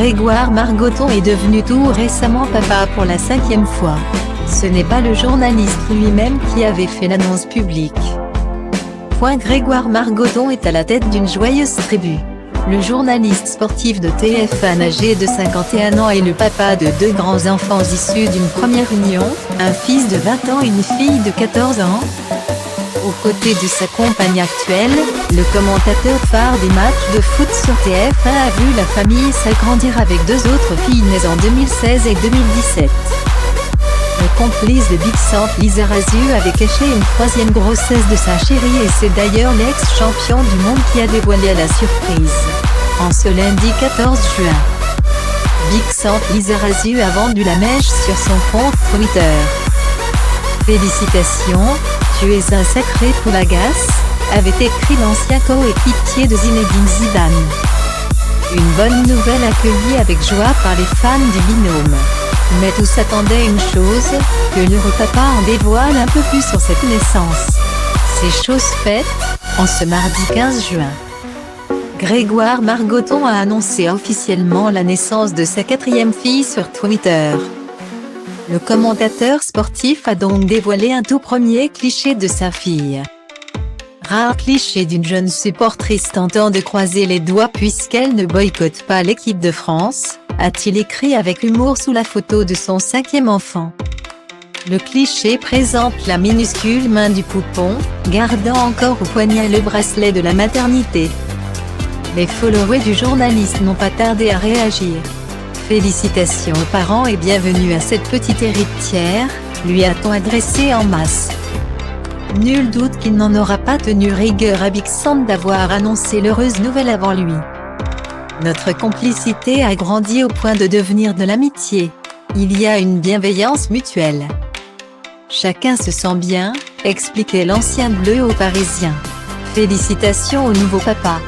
Grégoire Margoton est devenu tout récemment papa pour la 5e fois. Ce n'est pas le journaliste lui-même qui avait fait l'annonce publique. Grégoire Margoton est à la tête d'une joyeuse tribu. Le journaliste sportif de TF1 âgé de 51 ans est le papa de 2 grands enfants issus d'une première union, un fils de 20 ans et une fille de 14 ans. Aux côtés de sa compagne actuelle, le commentateur phare des matchs de foot sur TF1 a vu la famille s'agrandir avec 2 autres filles nées en 2016 et 2017. Le complice de Big Sam Lizarazu avait caché une 3e grossesse de sa chérie et c'est d'ailleurs l'ex-champion du monde qui a dévoilé la surprise. En ce lundi 14 juin, Big Sam Lizarazu a vendu la mèche sur son compte Twitter. Félicitations, tu es un sacré poulagas, avait écrit l'ancien coéquipier de Zinedine Zidane. Une bonne nouvelle accueillie avec joie par les fans du binôme. Mais tous attendaient une chose, que l'heureux papa en dévoile un peu plus sur cette naissance. C'est chose faite, en ce mardi 15 juin. Grégoire Margoton a annoncé officiellement la naissance de sa 4e fille sur Twitter. Le commentateur sportif a donc dévoilé un tout premier cliché de sa fille. Rare cliché d'une jeune supportrice tentant de croiser les doigts puisqu'elle ne boycotte pas l'équipe de France, a-t-il écrit avec humour sous la photo de son 5e enfant. Le cliché présente la minuscule main du poupon, gardant encore au poignet le bracelet de la maternité. Les followers du journaliste n'ont pas tardé à réagir. Félicitations aux parents et bienvenue à cette petite héritière, lui a-t-on adressé en masse. Nul doute qu'il n'en aura pas tenu rigueur à Big Sam d'avoir annoncé l'heureuse nouvelle avant lui. Notre complicité a grandi au point de devenir de l'amitié. Il y a une bienveillance mutuelle. Chacun se sent bien, expliquait l'ancien bleu aux Parisiens. Félicitations au nouveau papa.